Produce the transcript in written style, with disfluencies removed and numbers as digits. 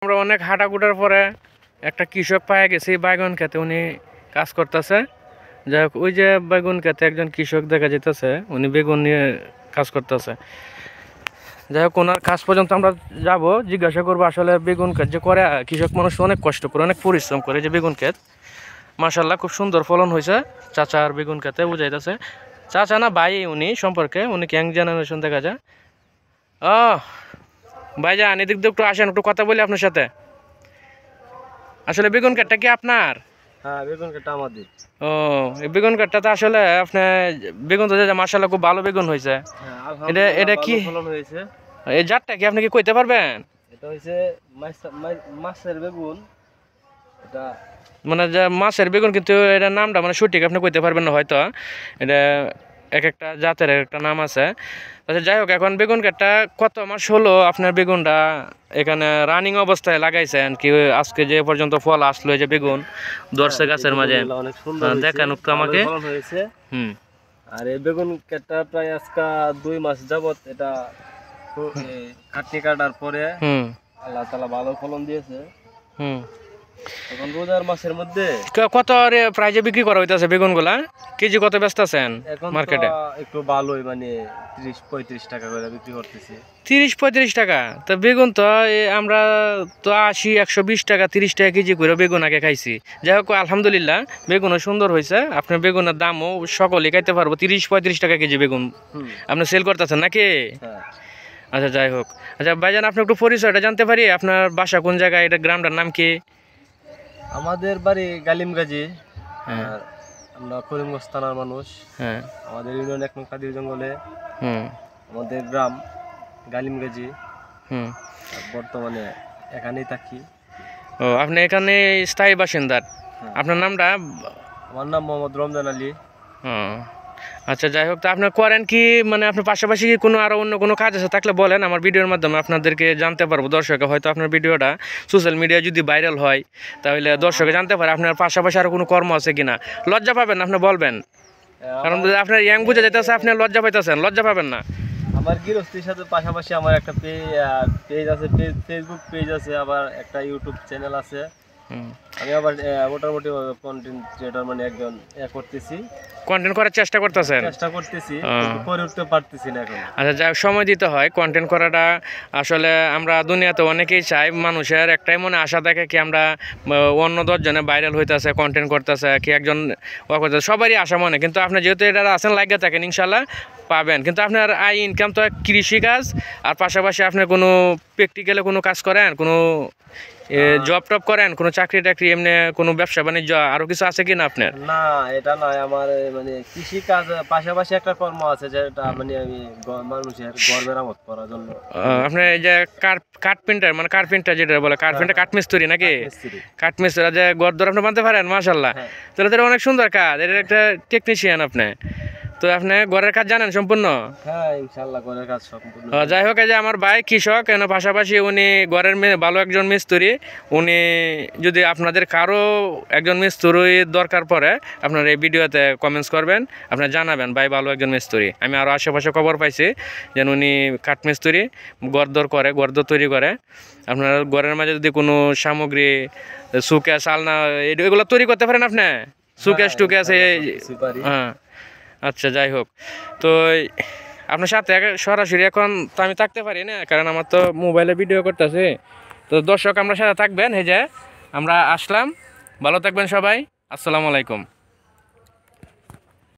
আমরা অনেক হাঁটাকুটার পরে একটা কৃষক পায়ে গেছি বাইগন খেতে, উনি কাজ করতেছে। যাই হোক, ওই যে বেগুন খেতে একজন কৃষক দেখা যেতেছে, উনি বেগুন নিয়ে কাজ করতেছে। যাই হোক, ওনার কাজ পর্যন্ত আমরা যাব, জিজ্ঞাসা করবো আসলে বেগুন ক্ষেত যে করে কৃষক মানুষ অনেক কষ্ট করে, অনেক পরিশ্রম করে। যে বেগুন ক্ষেত মাশাল্লাহ খুব সুন্দর ফলন হয়েছে চাচার বেগুন খেতে, বুঝাইতেছে। চাচা না ভাই উনি সম্পর্কে, উনি ইয়াং জেনারেশন দেখা যায়। ও ভাইজান, এদিক দিয়ে একটু আসেন, একটু কথা বলি আপনার সাথে। আসলে বেগুন ক্ষেতটা কি আপনার? হ্যাঁ, বেগুন কাটা আমাদের। ও, এই বেগুন ক্ষেতটা তো আসলে আপনার বেগুন তো মাশাল্লাহ খুব ভালো বেগুন হয়েছে। হ্যাঁ, এটা আলহামদুলিল্লাহ এটা কি ভালো ফলন হয়েছে। এই জাতটা কি আপনি কি কইতে পারবেন? এটা হইছে মাছের বেগুন। এটা মানে যে মাছের বেগুন, কিন্তু এটার নামটা মানে সঠিক আপনি কইতে পারবেন না হয়তো। এটা এক একটা জাতের এক একটা নাম আছে। আচ্ছা, যাই হোক, এখন বেগুন ক্ষেতটা কত মাস হলো আপনার বেগুনটা এখানে রানিং অবস্থায় লাগাইছেন কি? আজকে যে পর্যন্ত ফল আসলো, এই যে বেগুন ধরছে গাছের মাঝে, অনেক সুন্দর হয়েছে, দেখান একটু আমাকে। ভালো ফলন হয়েছে। হুম। আর এই বেগুন কাটা প্রায় আজকে 2 মাস যাবত এটা কাটনি কাটার পরে হুম। আল্লাহ তাআলা ভালো ফলন দিয়েছে। হুম। এখন রোজার মাসের মধ্যে কত প্রাইজে বিক্রি করা হইতাছে বেগুনগুলা? কেজি কত বেচতেছেন এখন মার্কেটে? একটু ভালোই, মানে 30-35 টাকা করে বিক্রি করতেছি। 30-35 টাকা? তো বেগুন তো আমরা তো 80-120 টাকা 30 টাকা কেজি করে বেগুন আগে খাইছি। যাই হোক, আলহামদুলিল্লাহ বেগুনও সুন্দর হয়েছে। আপনার বেগুনের দামও সকলেই খাইতে পারবো, 30-35 টাকা কেজি বেগুন আপনি সেল করতেছেন নাকি? হ্যাঁ। আচ্ছা, যাই হোক। আচ্ছা ভাইজান, আপনি একটু পরিচয়টা জানতে পারি? আপনার বাসা কোন জায়গায়, এটা গ্রামটার নাম কি? আমাদের বাড়ি গালিমগাজী। হ্যাঁ। আর আমরা করিমগঞ্জ থানার মানুষ। হ্যাঁ। আমাদের ইউনিয়ন 1 নং কাদির জঙ্গলে। হুম। আমাদের গ্রাম গালিমগাজী। হুম। আর বর্তমানে এখানেই থাকি। ও, আপনি এখানে স্থায়ী বাসিন্দা? হ্যাঁ। আপনার নামটা? আমার নাম মোহাম্মদ রমজান আলী। ও আচ্ছা, যাই হোক, তা আপনার করেন কি, মানে আপনার পাশাপাশি কি কোনো আরও অন্য কোনো কাজ আছে থাকলে বলেন, আমার ভিডিওর মাধ্যমে আপনাদেরকে জানতে পারবো। দর্শকে হয়তো আপনার ভিডিওটা সোশ্যাল মিডিয়ায় যদি ভাইরাল হয়, তাহলে দর্শকে জানতে পারে আপনার পাশাপাশি আরও কোনো কর্ম আছে কিনা। লজ্জা পাবেন না, আপনি বলবেন, কারণ আপনার ইয়াং বুঝে যেতেছে, আপনি লজ্জা পাইতেছেন, লজ্জা পাবেন না। আমার গৃহস্থীর সাথে পাশাপাশি আমার একটা পেজ আছে, ফেসবুক পেজ আছে, আবার একটা ইউটিউব চ্যানেল আছে। আমি আবার মোটামুটি কন্টেন্ট ক্রিয়েটর, মানে একজন করতেছি, কন্টেন্ট করার চেষ্টা করতেছেন? চেষ্টা করতেছি, কিন্তু করে উঠতে পারতেছি না এখন। আচ্ছা, যাই হোক, সময় দিতে হয় কন্টেন্ট করাটা। আসলে আমরা দুনিয়াতে অনেকেই চাই, মানুষের একটাই মনে আশা থাকে কি আমরা অন্য 10 জনে ভাইরাল হইতেছে, কন্টেন্ট করতেছে, কি একজন করতেছে, সবারই আশা মনে। কিন্তু আপনি যেহেতু এটা আছেন, লাগিয়ে থাকেন, ইনশাল্লাহ পাবেন। কিন্তু আপনার আয় ইনকাম তো কৃষিকাজ, আর পাশাপাশি আপনি কোনো প্র্যাকটিক্যালে কোনো কাজ করেন, কোনো জব টপ করেন, কোনো চাকরি টাকরি, এমনি কোনো ব্যবসা বাণিজ্য আরো কিছু আছে কি না আপনার? না, এটা নয় আমার, মানে কৃষি কাজ পাশাপাশি একটা কর্ম আছে, যেটা মানে আমি মানুষের ঘর মেরামত করার জন্য। আপনার এই যে কার্পেন্টার, মানে কার্পেন্টার যেটা বলে, কার্পেন্টার কাঠমিস্ত্রি নাকি? কাঠমিস্ত্রি যে ঘর দর আপনি বানতে পারেন, মাশাল্লাহ। তাহলে তো অনেক সুন্দর কাজ, এটা একটা টেকনিশিয়ান আপনি। তো আপনি ঘরের কাজ জানেন সম্পূর্ণ? হ্যাঁ, ইনশাআল্লাহ ঘরের কাজ সম্পূর্ণ। যাই হোক, এই যে আমার ভাই কৃষক, এর পাশাপাশি উনি ঘরের ভালো একজন মিস্ত্রি। উনি যদি আপনাদের কারো একজন মিস্ত্রি দরকার পড়ে, আপনার এই ভিডিওতে কমেন্টস করবেন, আপনার জানাবেন ভাই ভালো একজন মিস্ত্রি। আমি আরও আশেপাশে খবর পাইছি যেন উনি কাঠমিস্ত্রি, গড়দর করে, গড়দর তৈরি করে। আপনার ঘরের মাঝে যদি কোনো সামগ্রী, সুকেস, আলনা, এগুলো তৈরি করতে পারেন আপনি? সুকেস টুকেস? হ্যাঁ। আচ্ছা, যাই হোক, তো আপনার সাথে সরাসরি এখন তো আমি থাকতে পারি না, কারণ আমার তো মোবাইলে ভিডিও করতেছে। তো দর্শক, আমরা সাথে থাকবেন, এই যে আমরা আসলাম। ভালো থাকবেন সবাই, আসসালামু আলাইকুম।